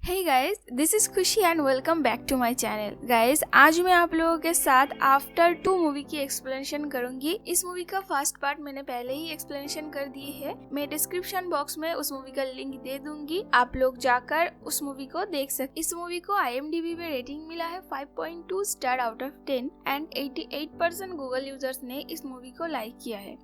Hey guys, this is Khushi and welcome back to my channel. Guys, आज मैं आप लोगों के साथ आफ्टर 2 मूवी की एक्सप्लेनेशन करूंगी। इस मूवी का फर्स्ट पार्ट मैंने पहले ही एक्सप्लेनेशन कर दी है। मैं डिस्क्रिप्शन बॉक्स में उस मूवी का लिंक दे दूंगी, आप लोग जाकर उस मूवी को देख सकते। इस मूवी को IMDb पे रेटिंग मिला है 5.2 star out of 10 and 88% Google users ने इस मूवी को लाइक किया है।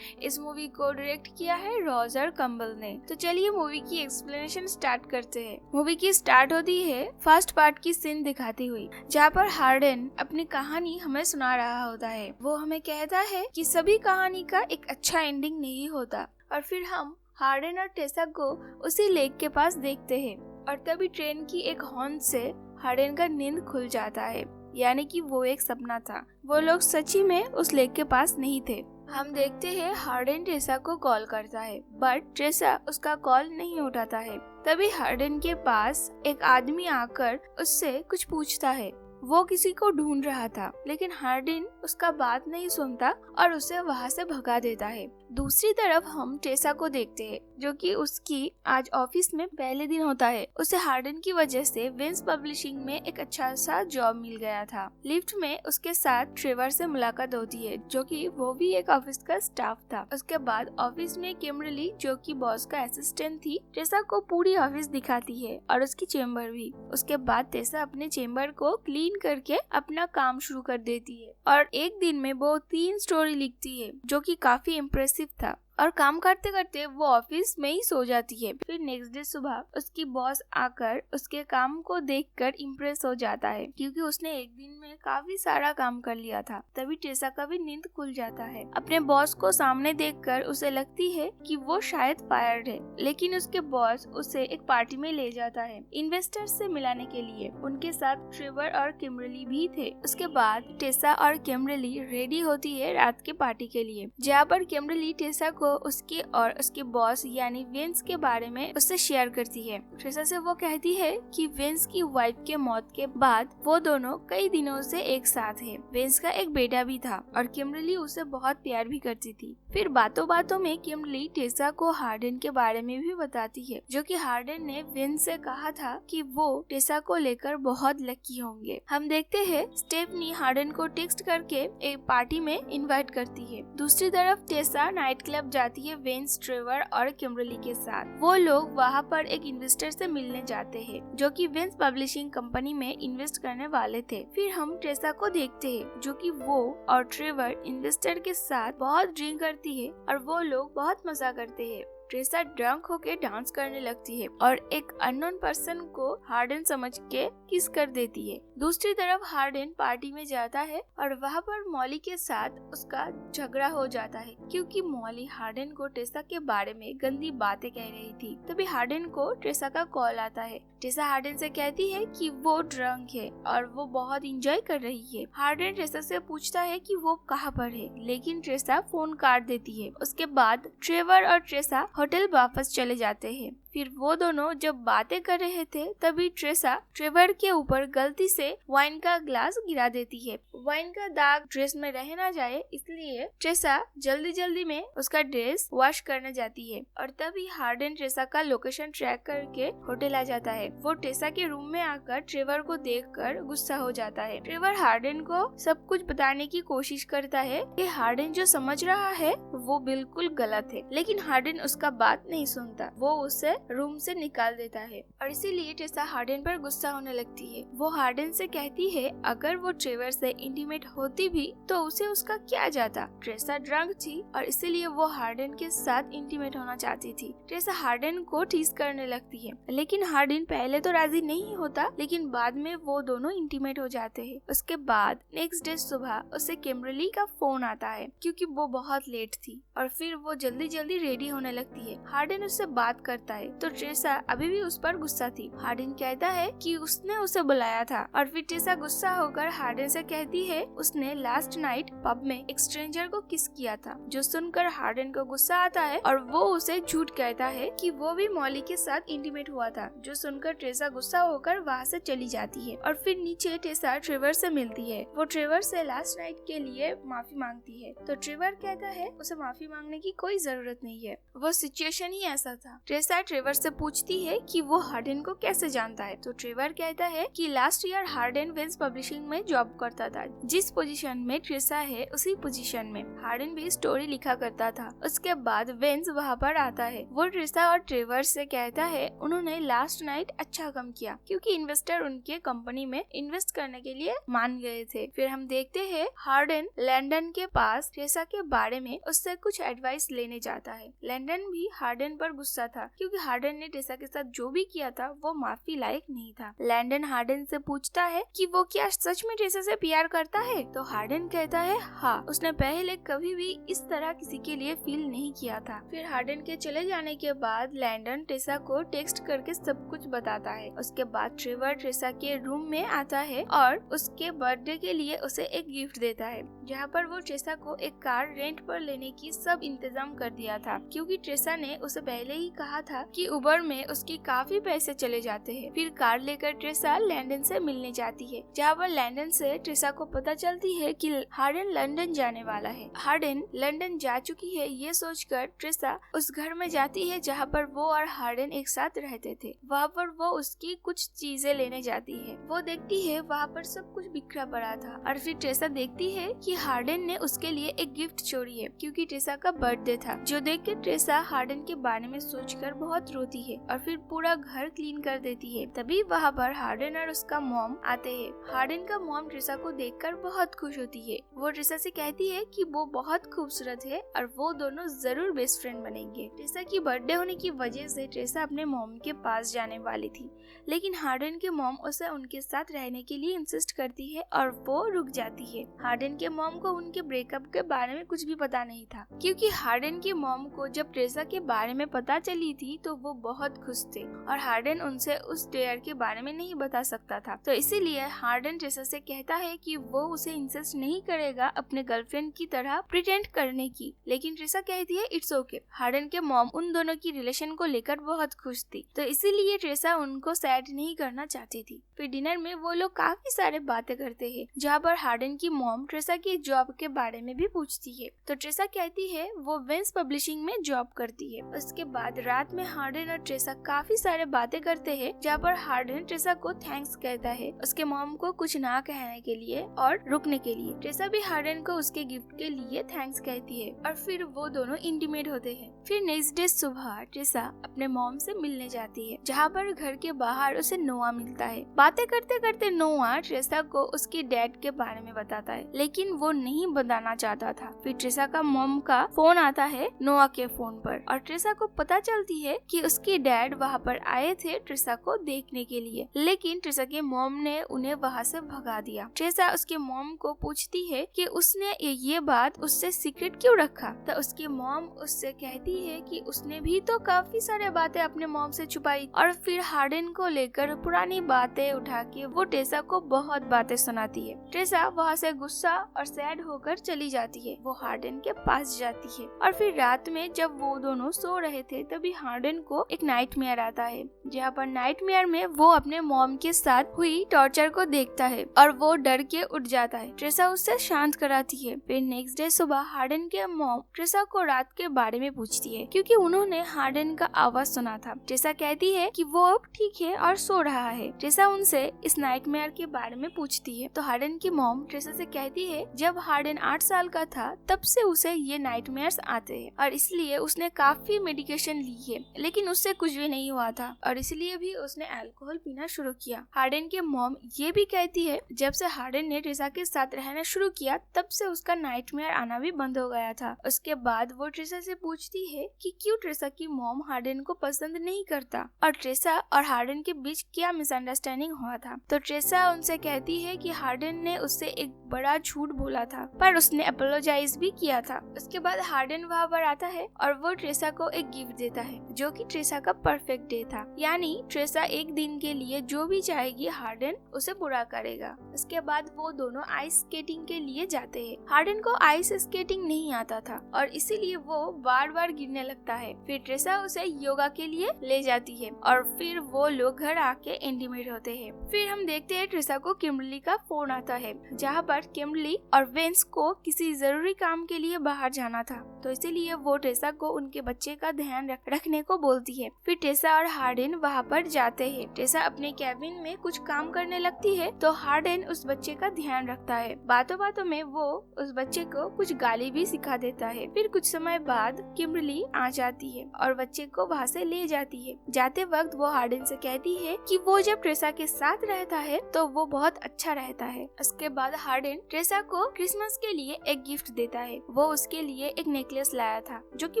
इस मूवी को डायरेक्ट किया है रॉजर कम्बल ने। तो चलिए मूवी की एक्सप्लेनेशन स्टार्ट करते हैं। मूवी की स्टार्ट होती है फर्स्ट पार्ट की सीन दिखाती हुई, जहाँ पर हार्डन अपनी कहानी हमें सुना रहा होता है। वो हमें कहता है कि सभी कहानी का एक अच्छा एंडिंग नहीं होता। और फिर हम हार्डन और टेसा को उसी लेक के पास देखते हैं और तभी ट्रेन की एक हॉर्न से हार्डन का नींद खुल जाता है, यानी कि वो एक सपना था। वो लोग सच्ची में उस लेक के पास नहीं थे। हम देखते हैं हार्डन ट्रेसा को कॉल करता है, बट ट्रेसा उसका कॉल नहीं उठाता है। तभी हार्डन के पास एक आदमी आकर उससे कुछ पूछता है। वो किसी को ढूंढ रहा था, लेकिन हार्डन उसका बात नहीं सुनता और उसे वहाँ से भगा देता है। दूसरी तरफ हम टेसा को देखते हैं, जो कि उसकी आज ऑफिस में पहले दिन होता है। उसे हार्डन की वजह से विंस पब्लिशिंग में एक अच्छा सा जॉब मिल गया था। लिफ्ट में उसके साथ ट्रेवर से मुलाकात होती है, जो कि वो भी एक ऑफिस का स्टाफ था। उसके बाद ऑफिस में किमबरली, जो कि बॉस का असिस्टेंट थी, टेसा को पूरी ऑफिस दिखाती है और उसकी चेम्बर भी। उसके बाद टेसा अपने चेम्बर को क्लीन करके अपना काम शुरू कर देती है और एक दिन में वो 3 स्टोरी लिखती है, जो कि काफी इम्प्रेसिव था। और काम करते करते वो ऑफिस में ही सो जाती है। फिर नेक्स्ट डे सुबह उसकी बॉस आकर उसके काम को देखकर इम्प्रेस हो जाता है, क्योंकि उसने एक दिन में काफी सारा काम कर लिया था। तभी टेसा का भी नींद खुल जाता है। अपने बॉस को सामने देखकर उसे लगती है कि वो शायद फायर्ड है, लेकिन उसके बॉस उसे एक पार्टी में ले जाता है इन्वेस्टर्स से मिलाने के लिए। उनके साथ ट्रेवर और किमबरली भी थे। उसके बाद टेसा और किमबरली रेडी होती है रात के पार्टी के लिए, जहाँ पर किमबरली टेसा को उसके और उसके बॉस यानी विंस के बारे में उससे शेयर करती है। टेसा से वो कहती है कि विंस की वाइफ के मौत के बाद वो दोनों कई दिनों से एक साथ है। विंस का एक बेटा भी था और किमबरली उसे बहुत प्यार भी करती थी। फिर बातों बातों में किमबरली टेसा को हार्डन के बारे में भी बताती है, जो कि हार्डन ने विंस से कहा था कि वो टेसा को लेकर बहुत लकी होंगे। हम देखते हैं स्टेफनी हार्डन को टेक्स्ट करके एक पार्टी में इनवाइट करती है। दूसरी तरफ टेसा नाइट क्लब जाती है विंस, ट्रेवर और किमबरली के साथ। वो लोग वहाँ पर एक इन्वेस्टर से मिलने जाते हैं, जो कि विंस पब्लिशिंग कंपनी में इन्वेस्ट करने वाले थे। फिर हम टेसा को देखते हैं, जो कि वो और ट्रेवर इन्वेस्टर के साथ बहुत ड्रिंक करती है और वो लोग बहुत मजा करते हैं। टेसा ड्रंक होके डांस करने लगती है और एक अननोन पर्सन को हार्डन समझ के किस कर देती है। दूसरी तरफ हार्डन पार्टी में जाता है और वहाँ पर मॉली के साथ उसका झगड़ा हो जाता है, क्योंकि मॉली हार्डन को टेसा के बारे में गंदी बातें कह रही थी। तभी हार्डन को टेसा का कॉल आता है। टेसा हार्डन से कहती है कि वो ड्रंक है और वो बहुत एंजॉय कर रही है। हार्डन टेसा से पूछता है कि वो कहाँ पर है, लेकिन टेसा फोन काट देती है। उसके बाद ट्रेवर और टेसा होटल वापस चले जाते हैं। फिर वो दोनों जब बातें कर रहे थे, तभी टेसा ट्रेवर के ऊपर गलती से वाइन का ग्लास गिरा देती है। वाइन का दाग ड्रेस में रह ना जाए, इसलिए टेसा जल्दी जल्दी में उसका ड्रेस वॉश करने जाती है। और तभी हार्डन टेसा का लोकेशन ट्रैक करके होटल आ जाता है। वो टेसा के रूम में आकर ट्रेवर को देखकर गुस्सा हो जाता है। ट्रेवर हार्डन को सब कुछ बताने की कोशिश करता है कि हार्डन जो समझ रहा है वो बिल्कुल गलत है, लेकिन हार्डन उसका बात नहीं सुनता। वो उसे रूम से निकाल देता है और इसीलिए टेसा हार्डन पर गुस्सा होने लगती है। वो हार्डन से कहती है अगर वो ट्रेवर से इंटीमेट होती भी तो उसे उसका क्या जाता। टेसा ड्रंक थी और इसीलिए वो हार्डन के साथ इंटीमेट होना चाहती थी। टेसा हार्डन को टीज करने लगती है, लेकिन हार्डन पहले तो राजी नहीं होता, लेकिन बाद में वो दोनों इंटीमेट हो जाते हैं। उसके बाद नेक्स्ट डे सुबह उसे किमबरली का फोन आता है, क्योंकि वो बहुत लेट थी और फिर वो जल्दी जल्दी रेडी होने लगती है। हार्डन उससे बात करता है तो टेसा अभी भी उस पर गुस्सा थी। हार्डन कहता है कि उसने उसे बुलाया था और फिर टेसा गुस्सा होकर हार्डन से कहती है उसने लास्ट नाइट पब में एक स्ट्रेंजर को किस किया था, जो सुनकर हार्डन को गुस्सा आता है और वो उसे झूठ कहता है कि वो भी मॉली के साथ इंटीमेट हुआ था, जो सुनकर टेसा गुस्सा होकर वहाँ से चली जाती है। और फिर नीचे टेसा ट्रेवर से मिलती है। वो ट्रेवर से लास्ट नाइट के लिए माफी मांगती है, तो ट्रेवर कहता है उसे माफी मांगने की कोई जरूरत नहीं है, वो सिचुएशन ही ऐसा था। टेसा ट्रेवर से पूछती है कि वो हार्डन को कैसे जानता है। तो ट्रेवर कहता है कि last year Harden Vance publishing में जॉब करता था, जिस पोजीशन में ट्रेसा है उसी पोजीशन में हार्डन भी स्टोरी लिखा करता था। उसके बाद वेंस वहाँ पर आता है। वो ट्रेसा और ट्रेवर से कहता है उन्होंने लास्ट नाइट अच्छा काम किया क्योंकि इन्वेस्टर उनके कंपनी में इन्वेस्ट करने के लिए मान गए थे। फिर हम देखते हैं हार्डन लैंडन के पास ट्रेसा के बारे में उससे कुछ एडवाइस लेने जाता है। लैंडन भी हार्डन पर गुस्सा था क्योंकि हार्डन ने ट्रेसा के साथ जो भी किया था वो माफी लायक नहीं था। लैंडन हार्डन से पूछता है कि वो क्या सच में ट्रेसा से प्यार करता है। तो हार्डन कहता है हाँ, उसने पहले कभी भी इस तरह किसी के लिए फील नहीं किया था। फिर हार्डन के चले जाने के बाद लैंडन ट्रेसा को टेक्स्ट करके सब कुछ बताता है। उसके बाद ट्रेवर ट्रेसा के रूम में आता है और उसके बर्थडे के लिए उसे एक गिफ्ट देता है, जहाँ पर वो ट्रेसा को एक कार रेंट पर लेने की सब इंतजाम कर दिया था क्योंकि ट्रेसा ने उसे पहले ही कहा था कि उबर में उसकी काफी पैसे चले जाते हैं। फिर कार लेकर ट्रेसा लैंडन से मिलने जाती है, जहाँ पर लैंडन से ट्रेसा को पता चलती है कि हार्डन लंदन जाने वाला है। हार्डन लंदन जा चुकी है ये सोचकर ट्रेसा उस घर में जाती है जहाँ पर वो और हार्डन एक साथ रहते थे। वहाँ पर वो उसकी कुछ चीजें लेने जाती है। वो देखती है वहाँ पर सब कुछ बिखरा पड़ा था और फिर ट्रेसा देखती है कि हार्डन ने उसके लिए एक गिफ्ट छोड़ी है क्योंकि ट्रेसा का बर्थडे था, जो देख के ट्रेसा हार्डन के बारे में सोचकर बहुत रोती है और फिर पूरा घर क्लीन कर देती है। तभी वहाँ पर हार्डन और उसका मॉम आते हैं। हार्डन का मॉम ट्रेसा को देखकर बहुत खुश होती है। वो ट्रेसा से कहती है कि वो बहुत खूबसूरत है और वो दोनों जरूर बेस्ट फ्रेंड बनेंगे। ट्रेसा की बर्थडे होने की वजह से ट्रेसा अपने मॉम के पास जाने वाली थी, लेकिन हार्डन के मॉम उसे उनके साथ रहने के लिए इंसिस्ट करती है और वो रुक जाती है। हार्डन के मॉम को उनके ब्रेकअप के बारे में कुछ भी पता नहीं था क्योंकि हार्डन की मॉम को जब ट्रेसा के बारे में पता चली थी तो वो बहुत खुश थे और हार्डन उनसे उस डेयर के बारे में नहीं बता सकता था। तो इसीलिए हार्डन ट्रेसा से कहता है कि वो उसे इंसिस्ट नहीं करेगा अपने गर्लफ्रेंड की तरह प्रिटेंड करने की, लेकिन ट्रेसा कहती है इट्स ओके। हार्डन के मॉम उन दोनों की रिलेशन को लेकर बहुत खुश थी, तो इसीलिए ट्रेसा उनको सैड नहीं करना चाहती थी। फिर डिनर में वो लोग काफी सारे बातें करते हैं, जहाँ पर हार्डन की मॉम ट्रेसा की जॉब के बारे में भी पूछती है। तो ट्रेसा कहती है वो वेंस पब्लिशिंग में जॉब करती है। उसके बाद रात में हार्डन और ट्रेसा काफी सारे बातें करते हैं, जहाँ पर हार्डन ट्रेसा को थैंक्स कहता है उसके मॉम को कुछ ना कहने के लिए और रुकने के लिए। ट्रेसा भी हार्डन को उसके गिफ्ट के लिए थैंक्स कहती है और फिर वो दोनों इंटीमेट होते हैं। फिर नेक्स्ट डे सुबह ट्रेसा अपने मॉम से मिलने जाती है, जहाँ पर घर के बाहर उसे नोआ मिलता है। बातें करते करते नोआ ट्रेसा को उसके डैड के बारे में बताता है, लेकिन वो नहीं बताना चाहता था। फिर ट्रेसा का मॉम का फोन आता है नोआ के फोन पर और ट्रेसा को पता चलती है कि उसके डैड वहाँ पर आए थे ट्रेसा को देखने के लिए, लेकिन ट्रेसा के मॉम ने उन्हें वहाँ से भगा दिया। ट्रेसा उसके मॉम को पूछती है कि उसने ये बात उससे सीक्रेट क्यों रखा। तो उसकी मॉम उससे कहती है कि उसने भी तो काफी सारे बातें अपने मॉम से छुपाई और फिर हार्डन को लेकर पुरानी बातें उठा के वो ट्रेसा को बहुत बातें सुनाती है। ट्रेसा वहाँ से गुस्सा और सैड होकर चली जाती है। वो हार्डन के पास जाती है और फिर रात में जब वो दोनों सो रहे थे तभी हार्डन को एक नाइटमेयर आता है, जहाँ पर नाइटमेयर में वो अपने मॉम के साथ हुई टॉर्चर को देखता है और वो डर के उठ जाता है। ट्रेसा उससे शांत कराती है। फिर नेक्स्ट डे सुबह हार्डन के मॉम ट्रेसा को रात के बारे में पूछती है क्योंकि उन्होंने हार्डन का आवाज सुना था। ट्रेसा कहती है कि वो अब ठीक है और सो रहा है। ट्रेसा उनसे इस नाइटमेयर के बारे में पूछती है तो हार्डन की मॉम ट्रेसा से कहती है जब हार्डन 8 साल का था तब से उसे ये नाइटमेयर्स आते हैं और इसलिए उसने काफी मेडिकेशन ली है, लेकिन उससे कुछ भी नहीं हुआ था और इसलिए भी उसने अल्कोहल पीना शुरू किया। हार्डन के मॉम ये भी कहती है जब से हार्डन ने ट्रेसा के साथ रहना शुरू किया तब से उसका नाइटमेयर आना भी बंद हो गया था। उसके बाद वो ट्रेसा से पूछती है कि क्यों ट्रेसा की मॉम हार्डन को पसंद नहीं करता और ट्रेसा और हार्डन के बीच क्या मिसअंडरस्टैंडिंग हुआ था। तो ट्रेसा उनसे कहती है कि हार्डन ने उससे एक बड़ा झूठ बोला था पर उसने अपोलोजाइज भी किया था। उसके बाद हार्डन वहाँ पर आता है और वो ट्रेसा को एक गिफ्ट देता है जो कि ट्रेसा का परफेक्ट डे था, यानी ट्रेसा एक दिन के लिए जो भी चाहेगी हार्डन उसे पूरा करेगा। उसके बाद वो दोनों आइस स्केटिंग के लिए जाते हैं। हार्डन को आइस स्केटिंग नहीं आता था और इसीलिए वो बार बार गिरने लगता है। फिर ट्रेसा उसे योगा के लिए ले जाती है और फिर वो लोग घर आके इंटीमेट होते हैं। फिर हम देखते हैं ट्रेसा को किम्बरली का फोन आता है, जहाँ पर किम्बरली और वेंस को किसी जरूरी काम के लिए बाहर जाना था, तो इसीलिए वो ट्रेसा को उनके बच्चे का ध्यान रखने को बोलती है। फिर टेसा और हार्डन वहाँ पर जाते हैं। टेसा अपने कैबिन में कुछ काम करने लगती है तो हार्डन उस बच्चे का ध्यान रखता है। बातों बातों में वो उस बच्चे को कुछ गाली भी सिखा देता है। फिर कुछ समय बाद किम्बरली आ जाती है और बच्चे को वहाँ से ले जाती है। जाते वक्त वो हार्डन से कहती है कि वो जब टेसा के साथ रहता है तो वो बहुत अच्छा रहता है। उसके बाद हार्डन टेसा को क्रिसमस के लिए एक गिफ्ट देता है। वो उसके लिए एक नेकलेस लाया था जो कि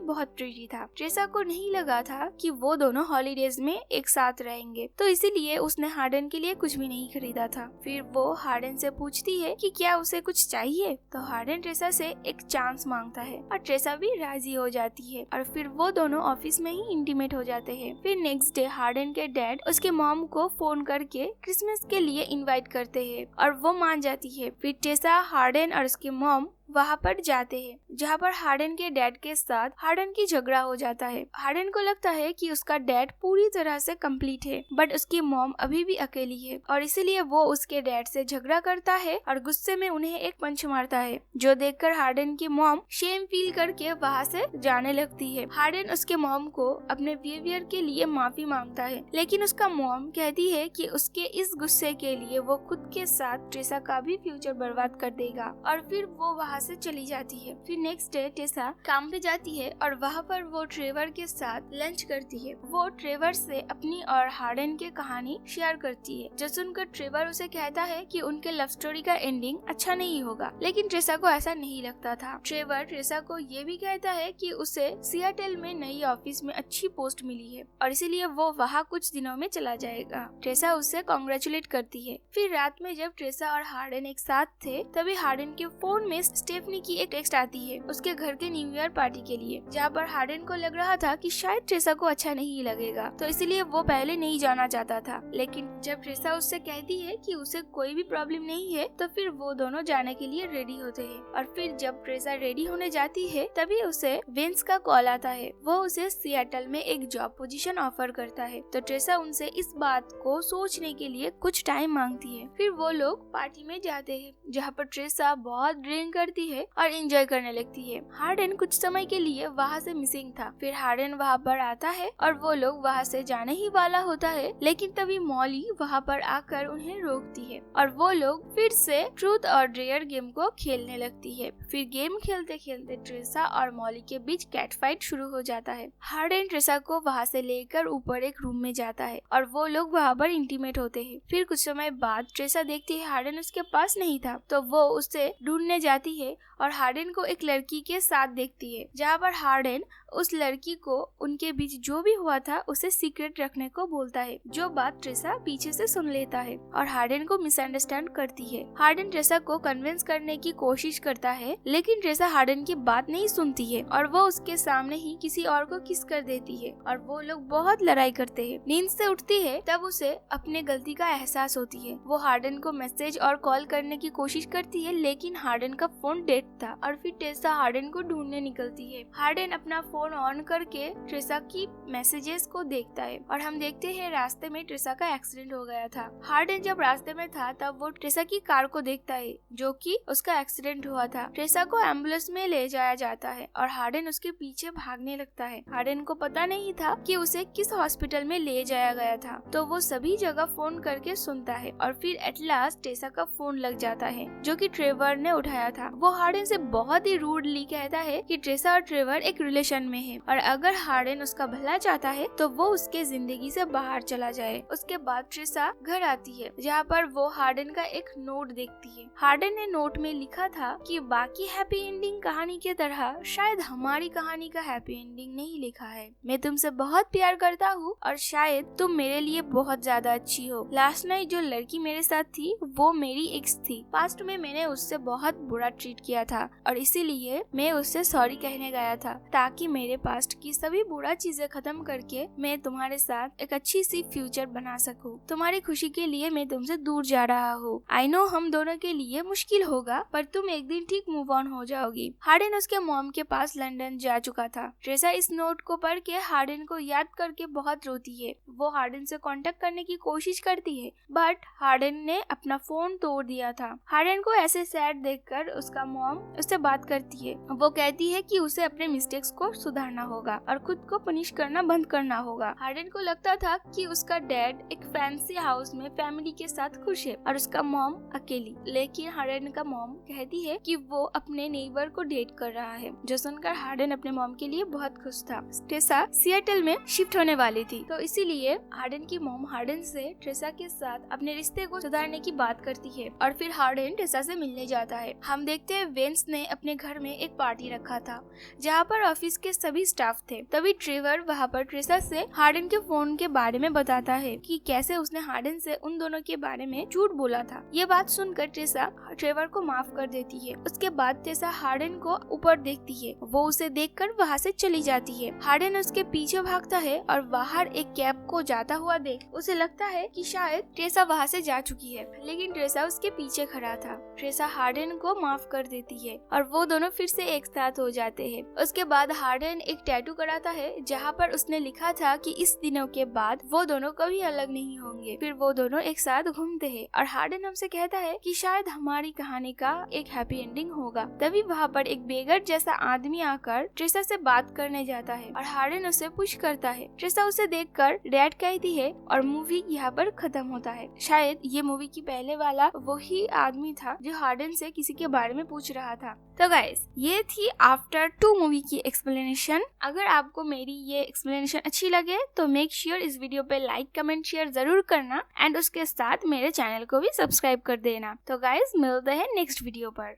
बहुत प्रीटी था। टेसा को नहीं लगा था कि वो दोनों हॉलीडेज में एक साथ रहेंगे, तो इसीलिए उसने हार्डन के लिए कुछ भी नहीं खरीदा था। फिर वो हार्डन से पूछती है कि क्या उसे कुछ चाहिए, तो हार्डन टेसा से एक चांस मांगता है और टेसा भी राजी हो जाती है और फिर वो दोनों ऑफिस में ही इंटीमेट हो जाते हैं। फिर नेक्स्ट डे हार्डन के डैड उसके मॉम को फोन करके क्रिसमस के लिए इनवाइट करते हैं और वो मान जाती है। फिर टेसा, हार्डन और उसके मॉम वहाँ पर जाते हैं जहाँ पर हार्डन के डैड के साथ हार्डन की झगड़ा हो जाता है। हार्डन को लगता है कि उसका डैड पूरी तरह से कंप्लीट है बट उसकी मॉम अभी भी अकेली है और इसीलिए वो उसके डैड से झगड़ा करता है और गुस्से में उन्हें एक पंच मारता है, जो देखकर हार्डन की मॉम शेम फील करके वहाँ से जाने लगती है। हार्डन उसके मॉम को अपने बिहेवियर के लिए माफी मांगता है, लेकिन उसका मॉम कहती है कि उसके इस गुस्से के लिए वो खुद के साथ टेसा का भी फ्यूचर बर्बाद कर देगा और फिर वो वहाँ से चली जाती है। फिर नेक्स्ट डे टेसा काम पे जाती है और वहाँ पर वो ट्रेवर के साथ लंच करती है। वो ट्रेवर से अपनी और हार्डन की कहानी शेयर करती है, जो सुनकर ट्रेवर उसे कहता है कि उनके लव स्टोरी का एंडिंग अच्छा नहीं होगा, लेकिन टेसा को ऐसा नहीं लगता था। ट्रेवर टेसा को ये भी कहता है कि उसे सियाटल में नई ऑफिस में अच्छी पोस्ट मिली है और इसीलिए वो वहाँ कुछ दिनों में चला जाएगा। टेसा उसे कॉन्ग्रेचुलेट करती है। फिर रात में जब टेसा और हार्डन एक साथ थे तभी हार्डन के फोन में स्टेफनी की एक टेक्स्ट आती है उसके घर के न्यू ईयर पार्टी के लिए, जहाँ पर हार्डन को लग रहा था कि शायद टेसा को अच्छा नहीं लगेगा, तो इसलिए वो पहले नहीं जाना चाहता था। लेकिन जब टेसा उससे कहती है कि उसे कोई भी प्रॉब्लम नहीं है तो फिर वो दोनों जाने के लिए रेडी होते हैं। और फिर जब टेसा रेडी होने जाती है तभी उसे विंस का कॉल आता है। वो उसे सियाटल में एक जॉब पोजीशन ऑफर करता है, तो टेसा उनसे इस बात को सोचने के लिए कुछ टाइम मांगती है। फिर वो लोग पार्टी में जाते हैं जहाँ पर टेसा बहुत ड्रिंक करती है और एंजॉय करने लगती है। हार्डन कुछ समय के लिए वहाँ से मिसिंग था। फिर हार्डन वहाँ पर आता है और वो लोग वहाँ से जाने ही वाला होता है, लेकिन तभी मॉली वहाँ पर आकर उन्हें रोकती है और वो लोग फिर से ट्रूथ और डेयर गेम को खेलने लगती है। फिर गेम खेलते खेलते टेसा और मॉली के बीच कैट फाइट शुरू हो जाता है। हार्डन टेसा को वहाँ से लेकर ऊपर एक रूम में जाता है और वो लोग वहाँ पर इंटीमेट होते हैं। फिर कुछ समय बाद टेसा देखती है हार्डन उसके पास नहीं था, तो वो उसे ढूंढने जाती है और हार्डन को एक लड़की के साथ देखती है, जहाँ पर हार्डन उस लड़की को उनके बीच जो भी हुआ था उसे सीक्रेट रखने को बोलता है, जो बात टेसा पीछे से सुन लेता है और हार्डन को मिसअंडरस्टैंड करती है। हार्डन टेसा को कन्विंस करने की कोशिश करता है, लेकिन टेसा हार्डन की बात नहीं सुनती है और वो उसके सामने ही किसी और को किस कर देती है और वो लोग बहुत लड़ाई करते हैं। नींद से उठती है तब उसे अपने गलती का एहसास होती है। वो हार्डन को मैसेज और कॉल करने की कोशिश करती है, लेकिन हार्डन का फोन डेड था और फिर टेसा हार्डन को ढूंढने निकलती है। हार्डन अपना फोन ऑन करके टेसा की मैसेजेस को देखता है और हम देखते हैं रास्ते में टेसा का एक्सीडेंट हो गया था। हार्डन जब रास्ते में था तब वो टेसा की कार को देखता है जो कि उसका एक्सीडेंट हुआ था। टेसा को एम्बुलेंस में ले जाया जाता है और हार्डन उसके पीछे भागने लगता है। हार्डन को पता नहीं था कि उसे किस हॉस्पिटल में ले जाया गया था, तो वो सभी जगह फोन करके सुनता है और फिर एट लास्ट टेसा का फोन लग जाता है जो कि ट्रेवर ने उठाया था। वो हार्डन से बहुत ही रूडली कहता है कि टेसा और ट्रेवर एक रिलेशन में है और अगर हार्डन उसका भला चाहता है तो वो उसके जिंदगी से बाहर चला जाए। उसके बाद टेसा घर आती है जहाँ पर वो हार्डन का एक नोट देखती है। हार्डन ने नोट में लिखा था कि बाकी हैप्पी एंडिंग कहानी की तरह शायद हमारी कहानी का हैप्पी एंडिंग नहीं लिखा है। मैं तुमसे बहुत प्यार करता हूँ और शायद तुम मेरे लिए बहुत ज्यादा अच्छी हो। लास्ट नाइट जो लड़की मेरे साथ थी वो मेरी एक्स थी। पास्ट में मैंने उससे बहुत बुरा ट्रीट किया था और इसीलिए मैं उससे सॉरी कहने गया था ताकि मेरे पास्ट की सभी बुरा चीजें खत्म करके मैं तुम्हारे साथ एक अच्छी सी फ्यूचर बना सकूं। तुम्हारी खुशी के लिए मैं तुमसे दूर जा रहा हूँ। आई नो हम दोनों के लिए मुश्किल होगा, पर तुम एक दिन ठीक मूव ऑन हो जाओगी। हार्डन उसके मॉम के पास लंदन जा चुका था। टेसा इस नोट को पढ़ के हार्डन को याद करके बहुत रोती है। वो हार्डन से कांटेक्ट करने की कोशिश करती है, बट हार्डन ने अपना फोन तोड़ दिया था। हार्डन को ऐसे सैड देखकर उसका मॉम उससे बात करती है। वो कहती है कि उसे अपने मिस्टेक्स को सुधारना होगा और खुद को पनिश करना बंद करना होगा। हार्डन को लगता था कि उसका डैड एक फैंसी हाउस में फैमिली के साथ खुश है और उसका मॉम अकेली। लेकिन हार्डन का मॉम कहती है कि वो अपने नेबर को डेट कर रहा है, जो सुनकर हार्डन अपने मॉम के लिए बहुत खुश था। ट्रेसा सिएटल में शिफ्ट होने वाली थी, तो इसीलिए हार्डन की मॉम हार्डन से ट्रेसा के साथ अपने रिश्ते को सुधारने की बात करती है और फिर हार्डन ट्रेसा से मिलने जाता है। हम देखते हैं वेंस ने अपने घर में एक पार्टी रखा था जहाँ पर ऑफिस के सभी स्टाफ थे। तभी ट्रेवर वहाँ पर ट्रेसा से हार्डन के फोन के बारे में बताता है कि कैसे उसने हार्डन से उन दोनों के बारे में झूठ बोला था। ये बात सुनकर ट्रेसा ट्रेवर को माफ कर देती है। उसके बाद ट्रेसा हार्डन को ऊपर देखती है। वो उसे देखकर वहाँ से चली जाती है। हार्डन उसके पीछे भागता है और बाहर एक कैब को जाता हुआ देख उसे लगता है कि शायद ट्रेसा वहाँ से जा चुकी है, लेकिन ट्रेसा उसके पीछे खड़ा था। ट्रेसा हार्डन को माफ कर देती है और वो दोनों फिर से एक साथ हो जाते हैं। उसके बाद हार्डन एक टैटू कराता है जहाँ पर उसने लिखा था कि इस दिनों के बाद वो दोनों कभी अलग नहीं होंगे। फिर वो दोनों एक साथ घूमते हैं और हार्डन हमसे कहता है कि शायद हमारी कहानी का एक हैप्पी एंडिंग होगा। तभी वहाँ पर एक बेगर जैसा आदमी आकर ट्रेसा से बात करने जाता है और हार्डन उसे पुश करता है। ट्रेसा उसे देखकर डैड कहती है और मूवी यहाँ पर खत्म होता है। शायद ये मूवी की पहले वाला वही आदमी था जो हार्डन से किसी के बारे में पूछ रहा था। तो गाइस, ये थी आफ्टर 2 मूवी की एक्सप्लेनेशन। अगर आपको मेरी ये एक्सप्लेनेशन अच्छी लगे तो मेक श्योर इस वीडियो पे लाइक कमेंट शेयर जरूर करना एंड उसके साथ मेरे चैनल को भी सब्सक्राइब कर देना। तो गाइस, मिलते हैं नेक्स्ट वीडियो पर।